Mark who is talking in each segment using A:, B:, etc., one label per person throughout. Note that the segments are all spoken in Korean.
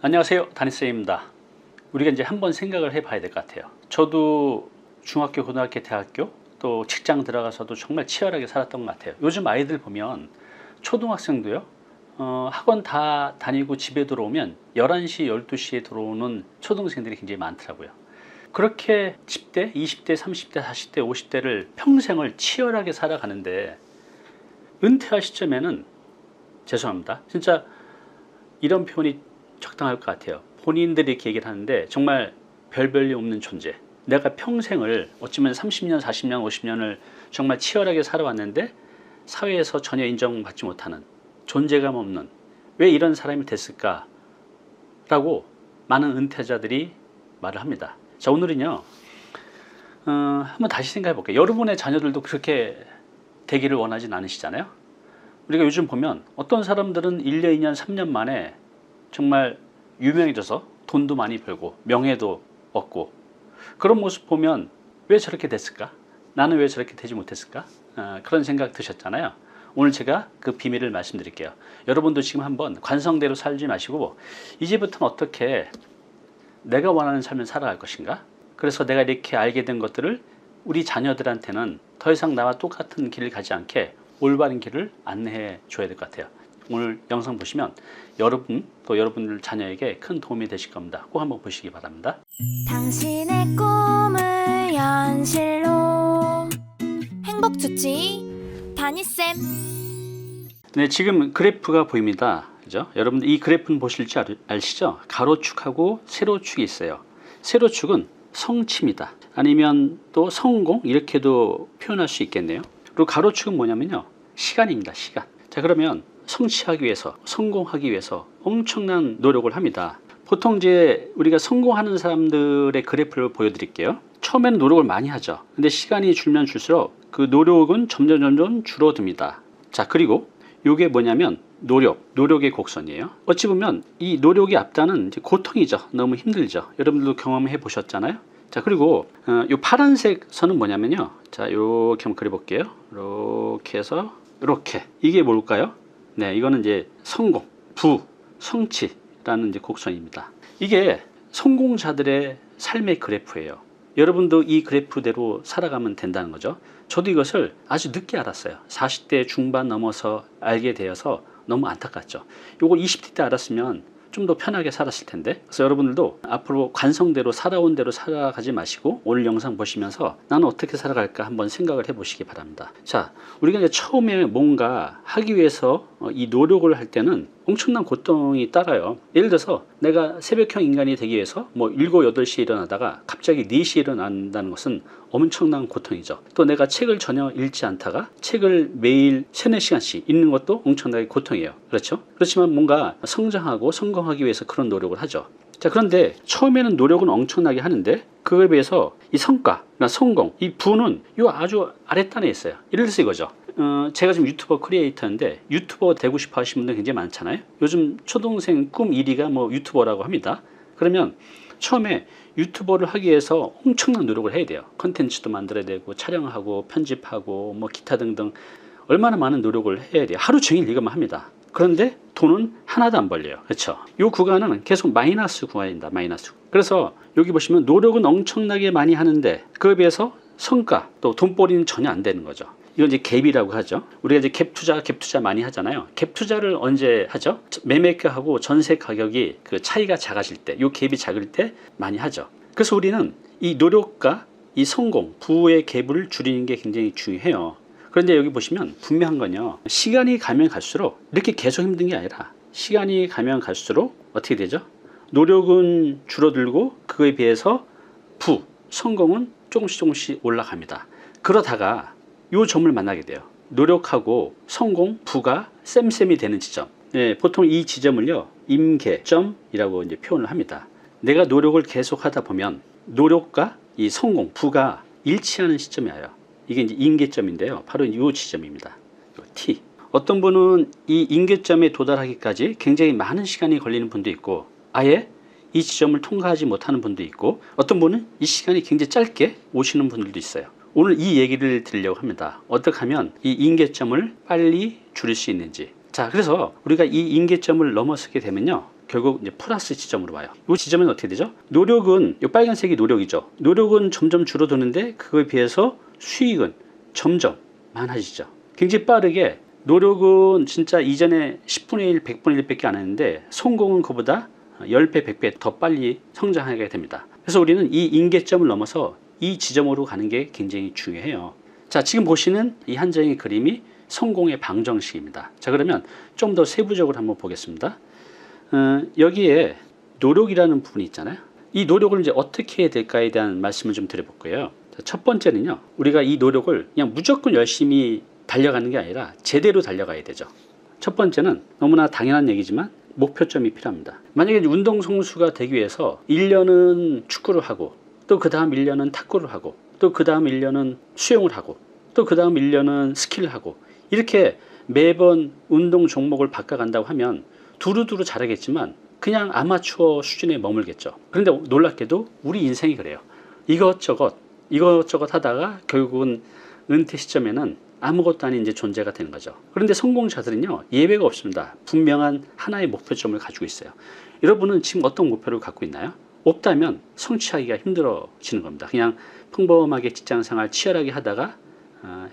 A: 안녕하세요, 담임쌤입니다. 우리가 이제 한번 생각을 해봐야 될 것 같아요. 저도 중학교, 고등학교, 대학교 또 직장 들어가서도 정말 치열하게 살았던 것 같아요. 요즘 아이들 보면 초등학생도요, 학원 다 다니고 집에 들어오면 11시, 12시에 들어오는 초등생들이 굉장히 많더라고요. 그렇게 10대, 20대, 30대, 40대, 50대를 평생을 치열하게 살아가는데 은퇴할 시점에는 죄송합니다. 진짜 이런 표현이 적당할 것 같아요. 본인들이 이렇게 얘기를 하는데 정말 별볼일 없는 존재. 내가 평생을 어쩌면 30년, 40년, 50년을 정말 치열하게 살아왔는데 사회에서 전혀 인정받지 못하는, 존재감 없는, 왜 이런 사람이 됐을까? 라고 많은 은퇴자들이 말을 합니다. 자, 오늘은요, 한번 다시 생각해 볼게요. 여러분의 자녀들도 그렇게 되기를 원하진 않으시잖아요. 우리가 요즘 보면 어떤 사람들은 1년, 2년, 3년 만에 정말 유명해져서 돈도 많이 벌고 명예도 얻고, 그런 모습 보면 왜 저렇게 됐을까? 나는 왜 저렇게 되지 못했을까? 그런 생각 드셨잖아요. 오늘 제가 그 비밀을 말씀드릴게요. 여러분도 지금 한번 관성대로 살지 마시고 이제부터는 어떻게 내가 원하는 삶을 살아갈 것인가? 그래서 내가 이렇게 알게 된 것들을 우리 자녀들한테는 더 이상 나와 똑같은 길을 가지 않게 올바른 길을 안내해 줘야 될 것 같아요. 오늘 영상 보시면 여러분 또 여러분들 자녀에게 큰 도움이 되실 겁니다. 꼭 한번 보시기 바랍니다.
B: 당신의 꿈을 현실로 행복주치 다니쌤.
A: 네, 지금 그래프가 보입니다. 그죠? 여러분들 이 그래프는 보실 줄 아시죠? 가로축하고 세로축이 있어요. 세로축은 성취입니다. 아니면 또 성공, 이렇게도 표현할 수 있겠네요. 그리고 가로축은 뭐냐면요, 시간입니다. 시간. 자, 그러면 성취하기 위해서, 성공하기 위해서 엄청난 노력을 합니다. 보통 이제 우리가 성공하는 사람들의 그래프를 보여드릴게요. 처음에는 노력을 많이 하죠. 근데 시간이 줄면 줄수록 그 노력은 점점 줄어듭니다. 자, 그리고 이게 뭐냐면 노력의 곡선이에요. 어찌 보면 이 노력이 앞다는 이제 고통이죠. 너무 힘들죠. 여러분들도 경험해 보셨잖아요. 자, 그리고 이 파란색 선은 뭐냐면요, 자, 이렇게 한번 그려볼게요. 이렇게 해서 이렇게, 이게 뭘까요? 네, 이거는 이제 성공, 성취라는 이제 곡선입니다. 이게 성공자들의 삶의 그래프예요. 여러분도 이 그래프대로 살아가면 된다는 거죠. 저도 이것을 아주 늦게 알았어요. 40대 중반 넘어서 알게 되어서 너무 안타깝죠. 요걸 20대 때 알았으면 좀 더 편하게 살았을 텐데. 그래서 여러분들도 앞으로 관성대로 살아온 대로 살아가지 마시고 오늘 영상 보시면서 나는 어떻게 살아갈까 한번 생각을 해보시기 바랍니다. 자, 우리가 이제 처음에 뭔가 하기 위해서 이 노력을 할 때는 엄청난 고통이 따라요. 예를 들어서 내가 새벽형 인간이 되기 위해서 뭐 7, 8시에 일어나다가 갑자기 4시에 일어난다는 것은 엄청난 고통이죠. 또 내가 책을 전혀 읽지 않다가 책을 매일 3, 4시간씩 읽는 것도 엄청나게 고통이에요. 그렇죠? 그렇지만 뭔가 성장하고 성공하기 위해서 그런 노력을 하죠. 자, 그런데 처음에는 노력은 엄청나게 하는데 그거에 비해서 이 성과, 그러니까 성공, 이 부는 요 아주 아랫단에 있어요. 예를 들어서 이거죠. 제가 지금 유튜버 크리에이터인데 유튜버 되고 싶어 하시는 분들 굉장히 많잖아요. 요즘 초등생 꿈 1위가 뭐 유튜버라고 합니다. 그러면 처음에 유튜버를 하기 위해서 엄청난 노력을 해야 돼요. 컨텐츠도 만들어야 되고 촬영하고 편집하고 뭐 기타 등등 얼마나 많은 노력을 해야 돼요. 하루 종일 이것만 합니다. 그런데 돈은 하나도 안 벌려요. 그렇죠? 이 구간은 계속 마이너스 구간입니다. 마이너스. 그래서 여기 보시면 노력은 엄청나게 많이 하는데 그에 비해서 성과 또 돈벌이는 전혀 안 되는 거죠. 이건 이제 갭이라고 하죠. 우리가 이제 갭 투자 많이 하잖아요. 갭 투자를 언제 하죠? 매매가하고 전세 가격이 그 차이가 작아질 때, 이 갭이 작을 때 많이 하죠. 그래서 우리는 이 노력과 이 성공, 부의 갭을 줄이는 게 굉장히 중요해요. 그런데 여기 보시면 분명한 건요, 시간이 가면 갈수록 이렇게 계속 힘든 게 아니라 시간이 가면 갈수록 어떻게 되죠? 노력은 줄어들고 그거에 비해서 성공은 조금씩 올라갑니다. 그러다가 이 점을 만나게 돼요. 노력하고 성공, 부가 쌤쌤이 되는 지점. 네, 보통 이 지점을요, 임계점이라고 이제 표현을 합니다. 내가 노력을 계속 하다 보면 노력과 이 성공, 부가 일치하는 시점이 와요. 이게 이제 임계점인데요. 바로 이 지점입니다. T. 어떤 분은 이 임계점에 도달하기까지 굉장히 많은 시간이 걸리는 분도 있고 아예 이 지점을 통과하지 못하는 분도 있고 어떤 분은 이 시간이 굉장히 짧게 오시는 분들도 있어요. 오늘 이 얘기를 드리려고 합니다. 어떻게 하면 이 임계점을 빨리 줄일 수 있는지. 자, 그래서 우리가 이 임계점을 넘어서게 되면요, 결국 이제 플러스 지점으로 와요. 이 지점은 어떻게 되죠? 노력은 이 빨간색이 노력이죠. 노력은 점점 줄어드는데 그거에 비해서 수익은 점점 많아지죠. 굉장히 빠르게 노력은 진짜 이전에 10분의 1, 100분의 1밖에 안 했는데 성공은 그보다 10배, 100배 더 빨리 성장하게 됩니다. 그래서 우리는 이 임계점을 넘어서 이 지점으로 가는 게 굉장히 중요해요. 자, 지금 보시는 이 한 장의 그림이 성공의 방정식입니다. 자, 그러면 좀 더 세부적으로 한번 보겠습니다. 여기에 노력이라는 부분이 있잖아요. 이 노력을 이제 어떻게 해야 될까에 대한 말씀을 좀 드려볼 거예요. 자, 첫 번째는요, 우리가 이 노력을 그냥 무조건 열심히 달려가는 게 아니라 제대로 달려가야 되죠. 첫 번째는 너무나 당연한 얘기지만 목표점이 필요합니다. 만약에 운동선수가 되기 위해서 1년은 축구를 하고 또 그 다음 1년은 탁구를 하고 또 그 다음 1년은 수영을 하고 또 그 다음 1년은 스키를 하고 이렇게 매번 운동 종목을 바꿔간다고 하면 두루두루 잘하겠지만 그냥 아마추어 수준에 머물겠죠. 그런데 놀랍게도 우리 인생이 그래요. 이것저것 하다가 결국은 은퇴 시점에는 아무것도 아닌 이제 존재가 되는 거죠. 그런데 성공자들은요, 예외가 없습니다. 분명한 하나의 목표점을 가지고 있어요. 여러분은 지금 어떤 목표를 갖고 있나요? 없다면 성취하기가 힘들어지는 겁니다. 그냥 평범하게 직장생활 치열하게 하다가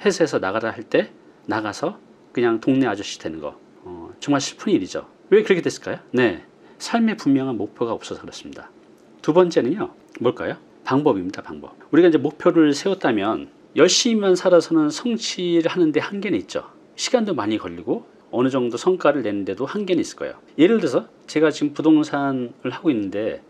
A: 회사에서 나가라 할 때 나가서 그냥 동네 아저씨 되는 거, 정말 슬픈 일이죠. 왜 그렇게 됐을까요? 네, 삶의 분명한 목표가 없어서 그렇습니다. 두 번째는요, 뭘까요? 방법입니다. 방법. 우리가 이제 목표를 세웠다면 열심히만 살아서는 성취를 하는데 한계는 있죠. 시간도 많이 걸리고 어느 정도 성과를 내는데도 한계는 있을 거예요. 예를 들어서 제가 지금 부동산을 하고 있는데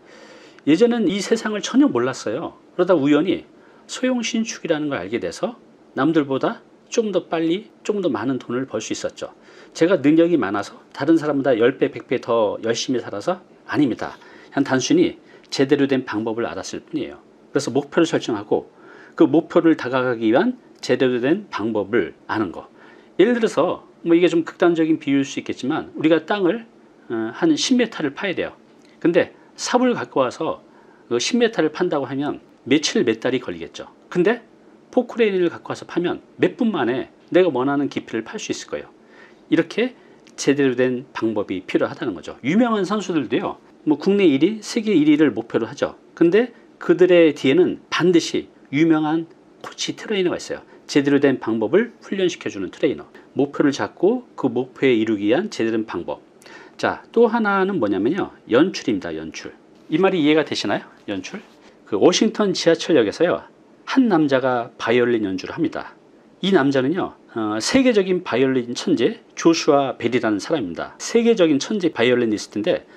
A: 예전엔 이 세상을 전혀 몰랐어요. 그러다 우연히 소형 신축이라는 걸 알게 돼서 남들보다 좀 더 빨리 좀 더 많은 돈을 벌 수 있었죠. 제가 능력이 많아서 다른 사람보다 10배 100배 더 열심히 살아서 아닙니다. 그냥 단순히 제대로 된 방법을 알았을 뿐이에요. 그래서 목표를 설정하고 그 목표를 다가가기 위한 제대로 된 방법을 아는 거. 예를 들어서 뭐 이게 좀 극단적인 비유일 수 있겠지만 우리가 땅을 한 10m를 파야 돼요. 근데 삽을 갖고 와서 그 10m를 판다고 하면 며칠 몇 달이 걸리겠죠. 근데 포크레인을 갖고 와서 파면 몇 분 만에 내가 원하는 깊이를 팔 수 있을 거예요. 이렇게 제대로 된 방법이 필요하다는 거죠. 유명한 선수들도요, 뭐 국내 1위, 세계 1위를 목표로 하죠. 근데 그들의 뒤에는 반드시 유명한 코치 트레이너가 있어요. 제대로 된 방법을 훈련시켜주는 트레이너. 목표를 잡고 그 목표에 이루기 위한 제대로 된 방법. 자, 또 하나는 뭐냐면요, 연출입니다. 연출. 이 말이 이해가 되시나요? 연출. 그 워싱턴 지하철역에서요, 한 남자가 바이올린 연주를 합니다. 이 남자는요, 세계적인 바이올린 천재 조슈아 벨이라는 사람입니다. 세계적인 천재 바이올리니스트인데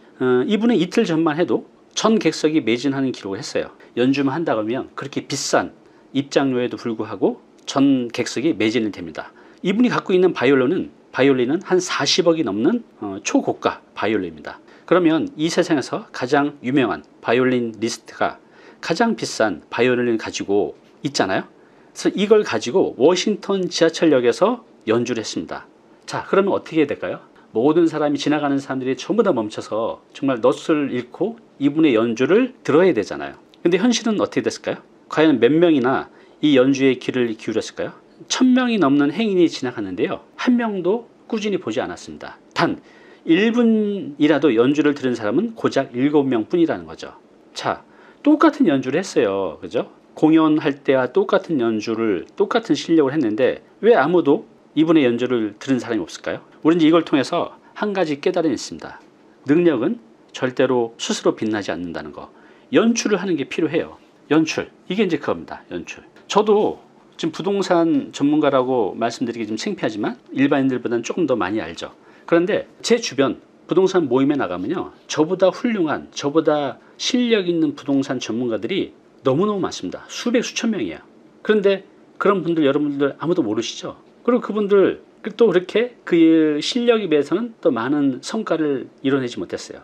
A: 이분은 이틀 전만 해도 전 객석이 매진하는 기록을 했어요. 연주만 한다고 하면 그렇게 비싼 입장료에도 불구하고 전 객석이 매진이 됩니다. 이분이 갖고 있는 바이올린은 한 40억이 넘는 초고가 바이올린입니다. 그러면 이 세상에서 가장 유명한 바이올린 리스트가 가장 비싼 바이올린을 가지고 있잖아요. 그래서 이걸 가지고 워싱턴 지하철역에서 연주를 했습니다. 자, 그러면 어떻게 해야 될까요? 모든 사람이 지나가는 사람들이 전부 다 멈춰서 정말 넋을 잃고 이분의 연주를 들어야 되잖아요. 근데 현실은 어떻게 됐을까요? 과연 몇 명이나 이 연주에 귀를 기울였을까요? 1000명이 넘는 행인이 지나갔는데요, 한 명도 꾸준히 보지 않았습니다. 단 1분이라도 연주를 들은 사람은 고작 7명 뿐이라는 거죠. 자, 똑같은 연주를 했어요. 그죠? 공연할 때와 똑같은 연주를, 똑같은 실력을 했는데 왜 아무도 이분의 연주를 들은 사람이 없을까요? 우리는 이걸 통해서 한 가지 깨달음이 있습니다. 능력은 절대로 스스로 빛나지 않는다는 거. 연출을 하는 게 필요해요. 연출. 이게 이제 그겁니다. 연출. 저도 지금 부동산 전문가라고 말씀드리기 좀 창피하지만 일반인들보다는 조금 더 많이 알죠. 그런데 제 주변 부동산 모임에 나가면요, 저보다 훌륭한, 저보다 실력 있는 부동산 전문가들이 너무너무 많습니다. 수백 수천 명이에요. 그런데 그런 분들, 여러분들 아무도 모르시죠? 그리고 그분들 또 그렇게 그 실력에 비해서는 또 많은 성과를 이뤄내지 못했어요.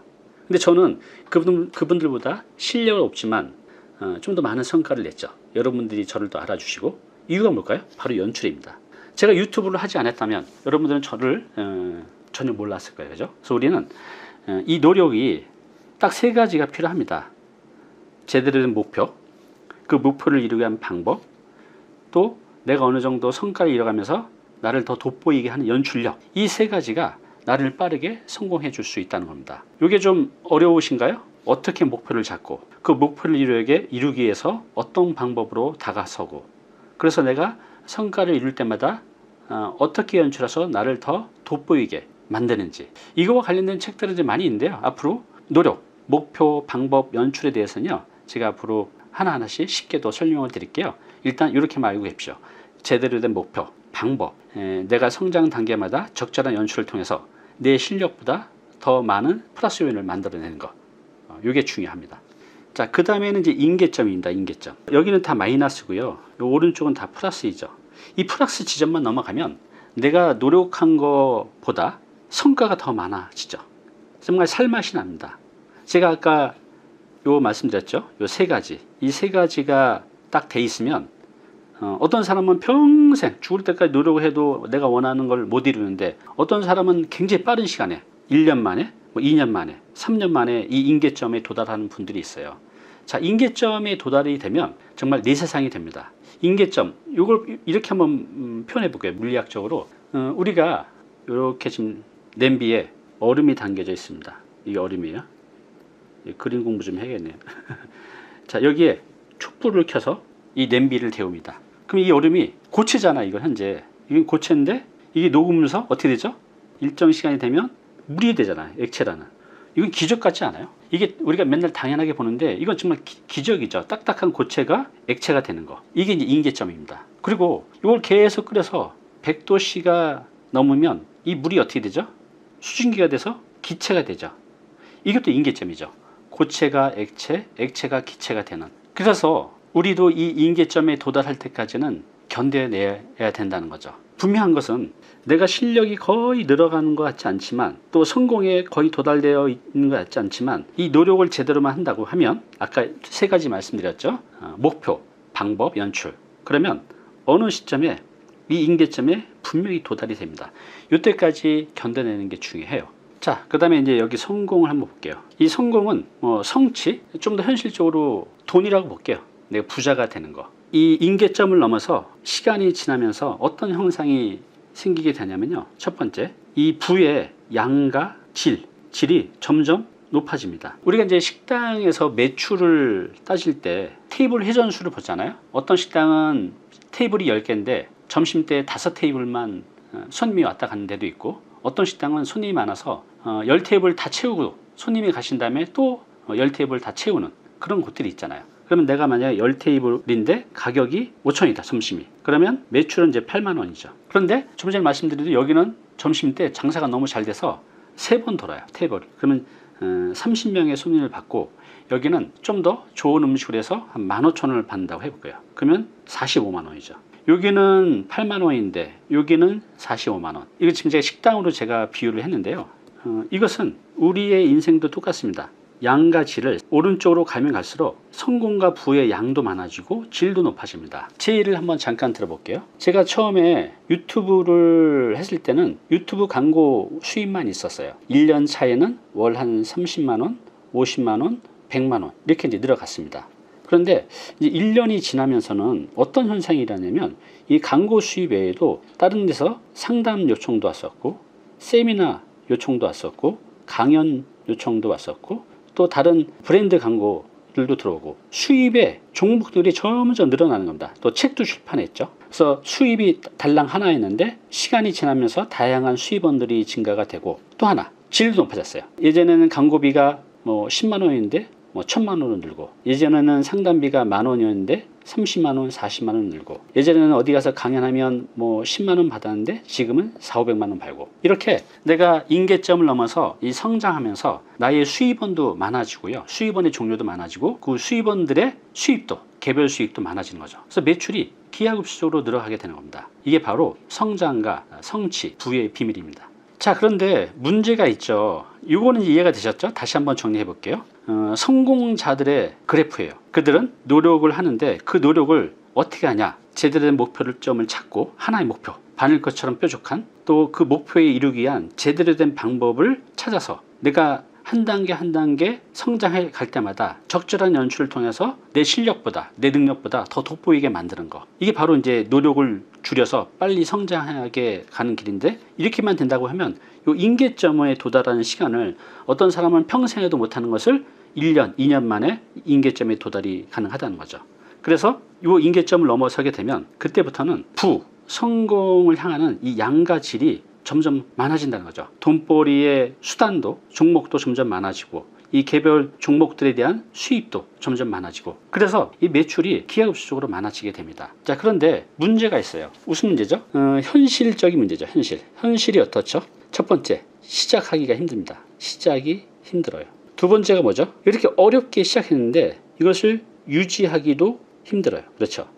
A: 근데 저는 그분들보다 실력은 없지만 좀 더 많은 성과를 냈죠. 여러분들이 저를 또 알아주시고. 이유가 뭘까요? 바로 연출입니다. 제가 유튜브를 하지 않았다면 여러분들은 저를 전혀 몰랐을 거예요. 그죠? 그래서 우리는 이 노력이 딱 3가지가 필요합니다. 제대로 된 목표, 그 목표를 이루기 위한 방법, 또 내가 어느 정도 성과를 이뤄가면서 나를 더 돋보이게 하는 연출력. 이 3가지가 나를 빠르게 성공해 줄 수 있다는 겁니다. 이게 좀 어려우신가요? 어떻게 목표를 잡고 그 목표를 이루기 위해서 어떤 방법으로 다가서고, 그래서 내가 성과를 이룰 때마다 어떻게 연출해서 나를 더 돋보이게 만드는지, 이거와 관련된 책들은 이제 많이 있는데요. 앞으로 노력, 목표, 방법, 연출에 대해서는요, 제가 앞으로 하나하나씩 쉽게 더 설명을 드릴게요. 일단 이렇게 알고 계십시오. 제대로 된 목표, 방법, 내가 성장 단계마다 적절한 연출을 통해서 내 실력보다 더 많은 플러스 요인을 만들어내는 것, 이게 중요합니다. 자, 그 다음에는 이제 인계점입니다. 인계점. 여기는 다 마이너스고요. 요 오른쪽은 다 플러스이죠. 이 플러스 지점만 넘어가면 내가 노력한 것보다 성과가 더 많아지죠. 정말 살맛이 납니다. 제가 아까 요 말씀드렸죠. 요 세 가지. 이 세 가지가 딱 돼 있으면 어떤 사람은 평생 죽을 때까지 노력을 해도 내가 원하는 걸 못 이루는데, 어떤 사람은 굉장히 빠른 시간에 1년 만에, 2년 만에, 3년 만에 이 인계점에 도달하는 분들이 있어요. 자, 인계점에 도달이 되면 정말 내 세상이 됩니다. 인계점, 이걸 이렇게 한번 표현해 볼게요. 물리학적으로 우리가 이렇게 지금 냄비에 얼음이 담겨져 있습니다. 이게 얼음이에요. 그림 공부 좀 해야겠네요. 자, 여기에 촛불을 켜서 이 냄비를 데웁니다. 그럼 이 얼음이 고체잖아. 이건 현재 이건 고체인데 이게 녹으면서 어떻게 되죠? 일정 시간이 되면 물이 되잖아요. 액체라는. 이건 기적 같지 않아요? 이게 우리가 맨날 당연하게 보는데 이건 정말 기적이죠. 딱딱한 고체가 액체가 되는 거. 이게 이제 인계점입니다. 그리고 이걸 계속 끓여서 100도씨가 넘으면 이 물이 어떻게 되죠? 수증기가 돼서 기체가 되죠. 이것도 인계점이죠. 고체가 액체, 액체가 기체가 되는. 그래서 우리도 이 인계점에 도달할 때까지는 견뎌내야 된다는 거죠. 분명한 것은 내가 실력이 거의 늘어가는 것 같지 않지만, 또 성공에 거의 도달되어 있는 것 같지 않지만, 이 노력을 제대로만 한다고 하면, 아까 세 가지 말씀드렸죠. 목표, 방법, 연출. 그러면 어느 시점에 이 인계점에 분명히 도달이 됩니다. 이때까지 견뎌내는 게 중요해요. 자, 그 다음에 이제 여기 성공을 한번 볼게요. 이 성공은 성취, 좀 더 현실적으로 돈이라고 볼게요. 내가 부자가 되는 거. 이 인계점을 넘어서 시간이 지나면서 어떤 형상이 생기게 되냐면요. 첫 번째, 이 부의 양과 질이 점점 높아집니다. 우리가 이제 식당에서 매출을 따질 때 테이블 회전수를 보잖아요. 어떤 식당은 테이블이 10개인데 점심때 5테이블만 손님이 왔다 가는 데도 있고, 어떤 식당은 손님이 많아서 10테이블 다 채우고 손님이 가신 다음에 또 10테이블 다 채우는 그런 곳들이 있잖아요. 그러면 내가 만약에 10테이블인데 가격이 5,000원이다, 점심이. 그러면 매출은 이제 8만 원이죠. 그런데 좀 전에 말씀드린 여기는 점심 때 장사가 너무 잘 돼서 3번 돌아요, 테이블. 그러면 30명의 손님을 받고, 여기는 좀 더 좋은 음식을 해서 한 15,000원을 받는다고 해볼게요. 그러면 45만 원이죠. 여기는 8만 원인데 여기는 45만 원. 이거 지금 식당으로 제가 비유를 했는데요. 이것은 우리의 인생도 똑같습니다. 양과 질을 오른쪽으로 가면 갈수록 성공과 부의 양도 많아지고 질도 높아집니다. 제 예를 한번 잠깐 들어볼게요. 제가 처음에 유튜브를 했을 때는 유튜브 광고 수입만 있었어요. 1년 차에는 월 한 30만 원, 50만 원, 100만 원 이렇게 이제 늘어갔습니다. 그런데 이제 1년이 지나면서는 어떤 현상이 일어나냐면, 이 광고 수입 외에도 다른 데서 상담 요청도 왔었고, 세미나 요청도 왔었고, 강연 요청도 왔었고, 또 다른 브랜드 광고들도 들어오고, 수입의 종목들이 점점 늘어나는 겁니다. 또 책도 출판했죠. 그래서 수입이 달랑 하나였는데 시간이 지나면서 다양한 수입원들이 증가가 되고, 또 하나 질도 높아졌어요. 예전에는 광고비가 10만 원인데 1,000만 원은 늘고, 예전에는 상담비가 10,000원이었는데 30만 원, 40만 원 늘고, 예전에는 어디 가서 강연하면 10만 원 받았는데 지금은 400~500만 원 벌고, 이렇게 내가 인계점을 넘어서 이 성장하면서 나의 수입원도 많아지고요. 수입원의 종류도 많아지고, 그 수입원들의 수입도, 개별 수익도 많아지는 거죠. 그래서 매출이 기하급수적으로 늘어가게 되는 겁니다. 이게 바로 성장과 성취, 부의 비밀입니다. 자, 그런데 문제가 있죠. 이거는 이해가 되셨죠? 다시 한번 정리해 볼게요. 성공자들의 그래프예요. 그들은 노력을 하는데 그 노력을 어떻게 하냐? 제대로 된 목표점을 찾고, 하나의 목표, 바늘 것처럼 뾰족한, 또 그 목표에 이르기 위한 제대로 된 방법을 찾아서 내가 한 단계 한 단계 성장해 갈 때마다 적절한 연출을 통해서 내 실력보다 내 능력보다 더 돋보이게 만드는 거, 이게 바로 이제 노력을 줄여서 빨리 성장하게 가는 길인데, 이렇게만 된다고 하면 이 임계점에 도달하는 시간을 어떤 사람은 평생에도 못하는 것을 1년, 2년 만에 임계점에 도달이 가능하다는 거죠. 그래서 이 임계점을 넘어서게 되면 그때부터는 성공을 향하는 이 양과 질이 점점 많아진다는 거죠. 돈벌이의 수단도, 종목도 점점 많아지고, 이 개별 종목들에 대한 수입도 점점 많아지고, 그래서 이 매출이 기하급수적으로 많아지게 됩니다. 자, 그런데 문제가 있어요. 무슨 문제죠? 현실적인 문제죠. 현실이 어떻죠? 첫 번째, 시작하기가 힘듭니다. 시작이 힘들어요. 두 번째가 뭐죠? 이렇게 어렵게 시작했는데 이것을 유지하기도 힘들어요. 그렇죠?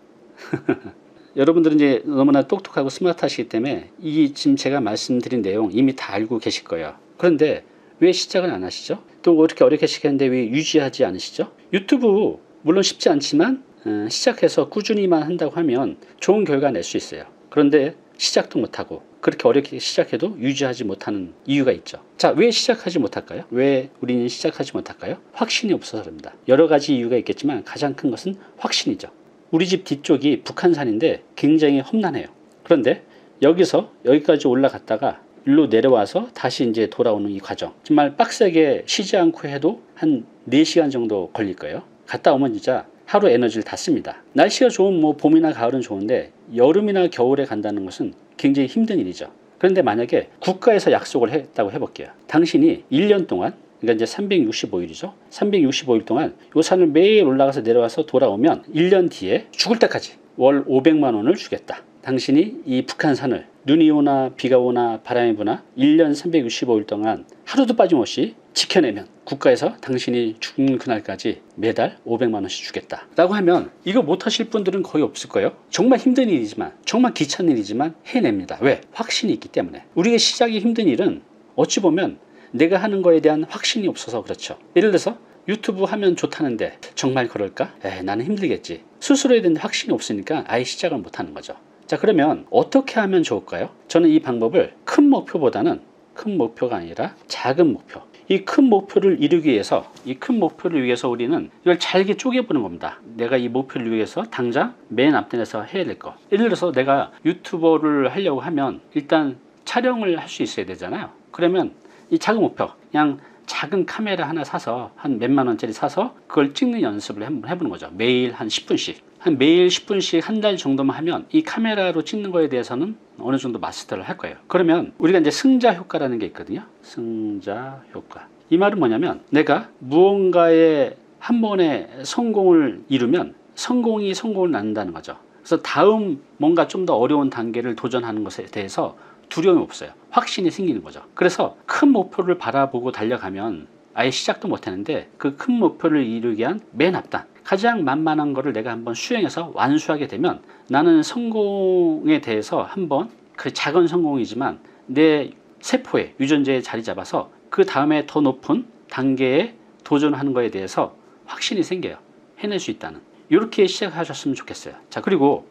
A: 여러분들은 이제 너무나 똑똑하고 스마트하시기 때문에 이 지금 제가 말씀드린 내용 이미 다 알고 계실 거예요. 그런데 왜 시작을 안 하시죠? 또 이렇게 어렵게 시작했는데 왜 유지하지 않으시죠? 유튜브 물론 쉽지 않지만 시작해서 꾸준히만 한다고 하면 좋은 결과 낼 수 있어요. 그런데 시작도 못하고 그렇게 어렵게 시작해도 유지하지 못하는 이유가 있죠. 자, 왜 시작하지 못할까요? 왜 우리는 시작하지 못할까요? 확신이 없어서 그럽니다. 여러 가지 이유가 있겠지만 가장 큰 것은 확신이죠. 우리 집 뒤쪽이 북한산인데 굉장히 험난해요. 그런데 여기서 여기까지 올라갔다가 일로 내려와서 다시 이제 돌아오는 이 과정, 정말 빡세게 쉬지 않고 해도 한 4시간 정도 걸릴 거예요. 갔다 오면 진짜 하루 에너지를 다 씁니다. 날씨가 좋은 봄이나 가을은 좋은데 여름이나 겨울에 간다는 것은 굉장히 힘든 일이죠. 그런데 만약에 국가에서 약속을 했다고 해볼게요. 당신이 1년 동안, 그러니까 이제 365일이죠. 365일 동안 이 산을 매일 올라가서 내려와서 돌아오면 1년 뒤에 죽을 때까지 월 500만 원을 주겠다. 당신이 이 북한산을 눈이 오나 비가 오나 바람이 부나 1년 365일 동안 하루도 빠짐없이 지켜내면 국가에서 당신이 죽는 그날까지 매달 500만 원씩 주겠다 라고 하면, 이거 못하실 분들은 거의 없을 거예요. 정말 힘든 일이지만, 정말 귀찮은 일이지만 해냅니다. 왜? 확신이 있기 때문에. 우리가 시작이 힘든 일은 어찌 보면 내가 하는 거에 대한 확신이 없어서 그렇죠. 예를 들어서 유튜브 하면 좋다는데 정말 그럴까? 나는 힘들겠지. 스스로에 대한 확신이 없으니까 아예 시작을 못하는 거죠. 자, 그러면 어떻게 하면 좋을까요? 저는 이 방법을 큰 목표보다는, 큰 목표가 아니라 작은 목표, 이 큰 목표를 이루기 위해서, 이 큰 목표를 위해서 우리는 이걸 잘게 쪼개보는 겁니다. 내가 이 목표를 위해서 당장 맨 앞단에서 해야 될 거. 예를 들어서 내가 유튜버를 하려고 하면 일단 촬영을 할 수 있어야 되잖아요. 그러면 이 작은 목표, 그냥 작은 카메라 하나 사서 한 몇만 원짜리 사서 그걸 찍는 연습을 한번 해보는 거죠. 매일 한 10분씩. 매일 10분씩 한 달 정도만 하면 이 카메라로 찍는 거에 대해서는 어느 정도 마스터를 할 거예요. 그러면 우리가 이제 승자 효과라는 게 있거든요. 승자 효과. 이 말은 뭐냐면, 내가 무언가에 한 번에 성공을 이루면 성공을 낳는다는 거죠. 그래서 다음 뭔가 좀 더 어려운 단계를 도전하는 것에 대해서 두려움이 없어요. 확신이 생기는 거죠. 그래서 큰 목표를 바라보고 달려가면 아예 시작도 못하는데, 그 큰 목표를 이루기 위한 맨 앞단, 가장 만만한 거를 내가 한번 수행해서 완수하게 되면 나는 성공에 대해서 한번, 그 작은 성공이지만 내 세포에, 유전자에 자리 잡아서 그 다음에 더 높은 단계에 도전하는 거에 대해서 확신이 생겨요. 해낼 수 있다는. 이렇게 시작하셨으면 좋겠어요. 자, 그리고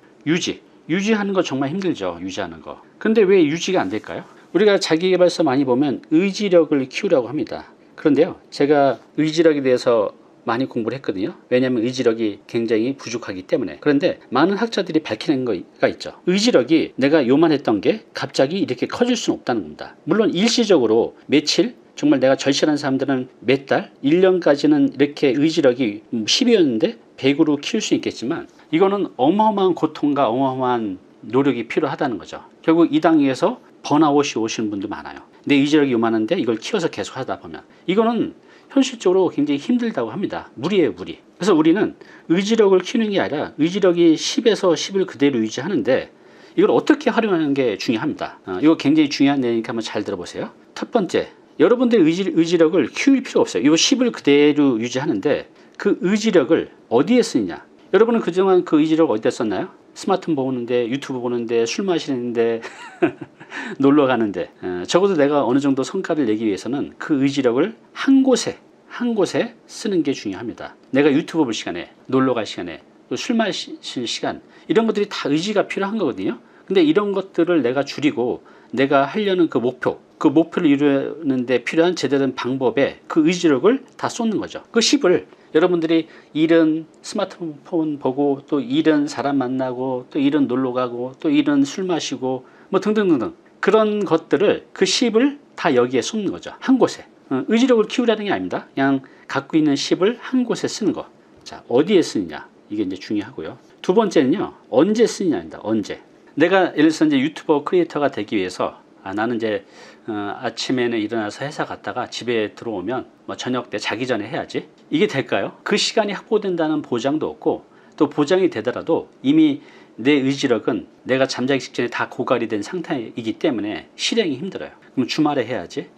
A: 유지하는 거 정말 힘들죠. 유지하는 거. 근데 왜 유지가 안 될까요? 우리가 자기계발서 많이 보면 의지력을 키우라고 합니다. 그런데요, 제가 의지력에 대해서 많이 공부를 했거든요. 왜냐하면 의지력이 굉장히 부족하기 때문에. 그런데 많은 학자들이 밝히는 거가 있죠. 의지력이 내가 요만했던 게 갑자기 이렇게 커질 수는 없다는 겁니다. 물론 일시적으로 며칠, 정말 내가 절실한 사람들은 몇 달, 1년까지는 이렇게 의지력이 10이었는데 100으로 키울 수 있겠지만, 이거는 어마어마한 고통과 어마어마한 노력이 필요하다는 거죠. 결국 이 단계에서 번아웃이 오시는 분도 많아요. 내 의지력이 요만한데 이걸 키워서 계속 하다 보면 이거는 현실적으로 굉장히 힘들다고 합니다. 무리예요, 무리. 그래서 우리는 의지력을 키우는 게 아니라 의지력이 10에서 10을 그대로 유지하는데, 이걸 어떻게 활용하는 게 중요합니다. 이거 굉장히 중요한 내용이니까 한번 잘 들어보세요. 첫 번째, 여러분들의 의지력을 키울 필요 없어요. 이거 10을 그대로 유지하는데 그 의지력을 어디에 쓰느냐. 여러분은 그동안 그 의지력을 어디다 썼나요? 스마트폰 보는데, 유튜브 보는데, 술 마시는데, 놀러 가는데. 적어도 내가 어느 정도 성과를 내기 위해서는 그 의지력을 한 곳에 쓰는 게 중요합니다. 내가 유튜브 볼 시간에, 놀러 갈 시간에, 또 술 마실 시간, 이런 것들이 다 의지가 필요한 거거든요. 근데 이런 것들을 내가 줄이고 내가 하려는 그 목표, 그 목표를 이루는데 필요한 제대로 된 방법에 그 의지력을 다 쏟는 거죠. 그 10을 여러분들이 일은 스마트폰 보고 또 일은 사람 만나고 또 일은 놀러 가고 또 일은 술 마시고 뭐 등등등등 그런 것들을 그 10을 다 여기에 쏟는 거죠. 한 곳에. 의지력을 키우라는 게 아닙니다. 그냥 갖고 있는 10을 한 곳에 쓰는 거. 자, 어디에 쓰느냐. 이게 이제 중요하고요. 두 번째는요. 언제 쓰느냐입니다. 언제. 내가 예를 들어서 이제 유튜버 크리에이터가 되기 위해서 나는 이제 아침에는 일어나서 회사 갔다가 집에 들어오면 뭐 저녁 때 자기 전에 해야지. 이게 될까요? 그 시간이 확보된다는 보장도 없고 또 보장이 되더라도 이미 내 의지력은 내가 잠자기 직전에 다 고갈이 된 상태이기 때문에 실행이 힘들어요. 그럼 주말에 해야지.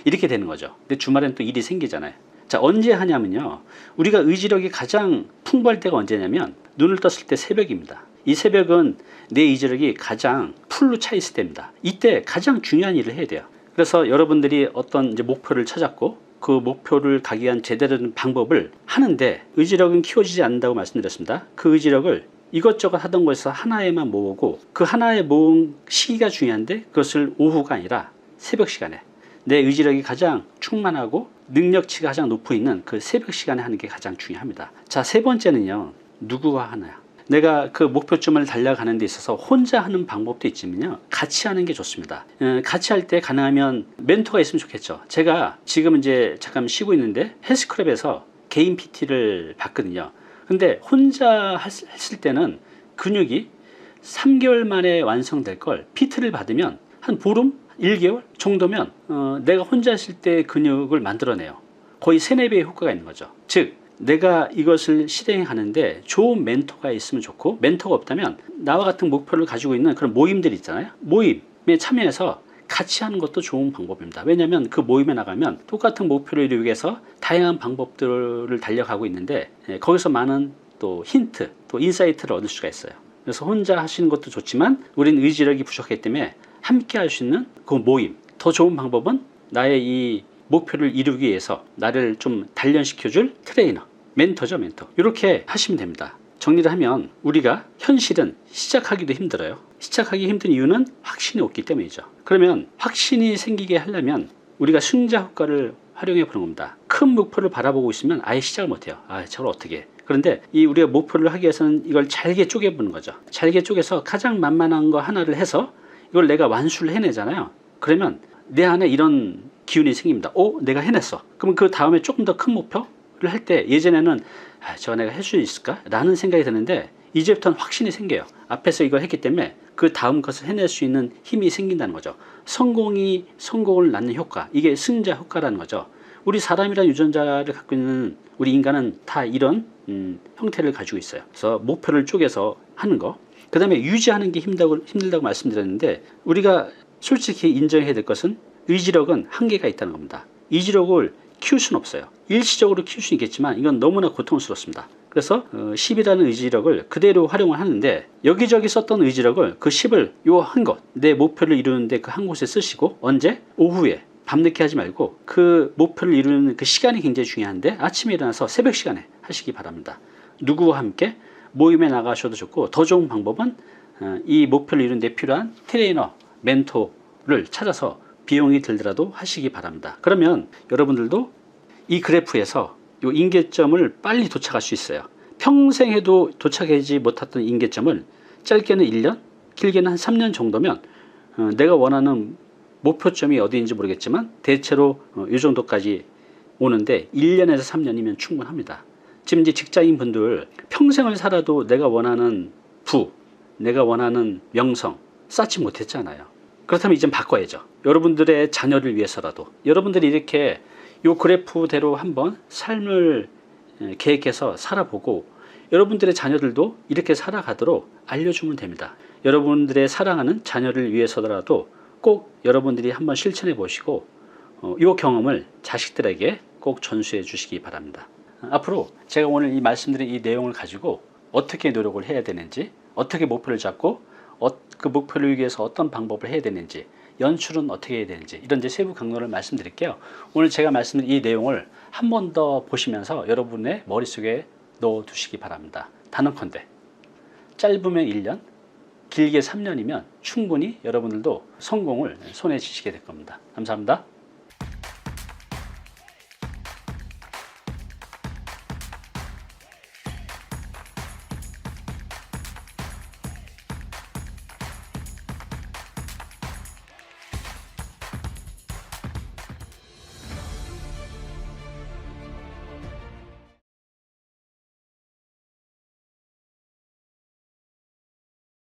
A: 이렇게 되는 거죠. 근데 주말엔 또 일이 생기잖아요. 자, 언제 하냐면요. 우리가 의지력이 가장 풍부할 때가 언제냐면 눈을 떴을 때 새벽입니다. 이 새벽은 내 의지력이 가장 풀로 차 있을 때입니다. 이때 가장 중요한 일을 해야 돼요. 그래서 여러분들이 어떤 이제 목표를 찾았고 그 목표를 가기 위한 제대로 된 방법을 하는데 의지력은 키워지지 않는다고 말씀드렸습니다. 그 의지력을 이것저것 하던 것에서 하나에만 모으고 그 하나에 모은 시기가 중요한데 그것을 오후가 아니라 새벽 시간에 내 의지력이 가장 충만하고 능력치가 가장 높아 있는 그 새벽 시간에 하는 게 가장 중요합니다. 자, 세 번째는요. 누구와 하나야. 내가 그 목표점을 달려가는 데 있어서 혼자 하는 방법도 있지만요. 같이 하는 게 좋습니다. 같이 할 때 가능하면 멘토가 있으면 좋겠죠. 제가 지금 이제 잠깐 쉬고 있는데 헬스클럽에서 개인 PT를 받거든요. 근데 혼자 했을 때는 근육이 3개월 만에 완성될 걸 PT를 받으면 한 보름? 1개월 정도면 내가 혼자 했을 때 근육을 만들어내요. 거의 3, 4배의 효과가 있는 거죠. 즉 내가 이것을 실행하는데 좋은 멘토가 있으면 좋고 멘토가 없다면 나와 같은 목표를 가지고 있는 그런 모임들 있잖아요. 모임에 참여해서 같이 하는 것도 좋은 방법입니다. 왜냐하면 그 모임에 나가면 똑같은 목표를 이루기 위해서 다양한 방법들을 달려가고 있는데 거기서 많은 또 힌트, 또 인사이트를 얻을 수가 있어요. 그래서 혼자 하시는 것도 좋지만 우리는 의지력이 부족하기 때문에 함께 할 수 있는 그 모임. 더 좋은 방법은 나의 이 목표를 이루기 위해서 나를 좀 단련시켜줄 트레이너, 멘토죠, 멘토. 이렇게 하시면 됩니다. 정리를 하면 우리가 현실은 시작하기도 힘들어요. 시작하기 힘든 이유는 확신이 없기 때문이죠. 그러면 확신이 생기게 하려면 우리가 승자 효과를 활용해 보는 겁니다. 큰 목표를 바라보고 있으면 아예 시작을 못해요. 저걸 어떻게 해. 그런데 이 우리가 목표를 하기 위해서는 이걸 잘게 쪼개보는 거죠. 잘게 쪼개서 가장 만만한 거 하나를 해서 이걸 내가 완수를 해내잖아요. 그러면 내 안에 이런 기운이 생깁니다. 내가 해냈어. 그럼 그 다음에 조금 더 큰 목표를 할 때 예전에는 저거 내가 할 수 있을까? 라는 생각이 드는데 이제부터는 확신이 생겨요. 앞에서 이걸 했기 때문에 그 다음 것을 해낼 수 있는 힘이 생긴다는 거죠. 성공이 성공을 낳는 효과. 이게 승자 효과라는 거죠. 우리 사람이란 유전자를 갖고 있는 우리 인간은 다 이런 형태를 가지고 있어요. 그래서 목표를 쪼개서 하는 거. 그 다음에 유지하는 게 힘들다고 말씀드렸는데 우리가 솔직히 인정해야 될 것은 의지력은 한계가 있다는 겁니다. 의지력을 키울 수는 없어요. 일시적으로 키울 수는 있겠지만 이건 너무나 고통스럽습니다. 그래서 10이라는 의지력을 그대로 활용을 하는데 여기저기 썼던 의지력을 그 10을 요 한 것, 내 목표를 이루는데 그 한 곳에 쓰시고 언제? 오후에 밤늦게 하지 말고 그 목표를 이루는 그 시간이 굉장히 중요한데 아침에 일어나서 새벽 시간에 하시기 바랍니다. 누구와 함께 모임에 나가셔도 좋고 더 좋은 방법은 이 목표를 이루는 데 필요한 트레이너, 멘토를 찾아서 비용이 들더라도 하시기 바랍니다. 그러면 여러분들도 이 그래프에서 이 임계점을 빨리 도착할 수 있어요. 평생 해도 도착하지 못했던 임계점을 짧게는 1년, 길게는 한 3년 정도면 내가 원하는 목표점이 어디인지 모르겠지만 대체로 이 정도까지 오는데 1년에서 3년이면 충분합니다. 지금 이제 직장인 분들 평생을 살아도 내가 원하는 부, 내가 원하는 명성 쌓지 못했잖아요. 그렇다면 이젠 바꿔야죠. 여러분들의 자녀를 위해서라도 여러분들이 이렇게 이 그래프대로 한번 삶을 계획해서 살아보고 여러분들의 자녀들도 이렇게 살아가도록 알려주면 됩니다. 여러분들의 사랑하는 자녀를 위해서라도 꼭 여러분들이 한번 실천해 보시고 이 경험을 자식들에게 꼭 전수해 주시기 바랍니다. 앞으로 제가 오늘 이 말씀드린 이 내용을 가지고 어떻게 노력을 해야 되는지, 어떻게 목표를 잡고 그 목표를 위해서 어떤 방법을 해야 되는지, 연출은 어떻게 해야 되는지 이런 세부 강론을 말씀드릴게요. 오늘 제가 말씀드린 이 내용을 한 번 더 보시면서 여러분의 머릿속에 넣어 두시기 바랍니다. 단언컨대 짧으면 1년, 길게 3년이면 충분히 여러분들도 성공을 손에 쥐시게 될 겁니다. 감사합니다.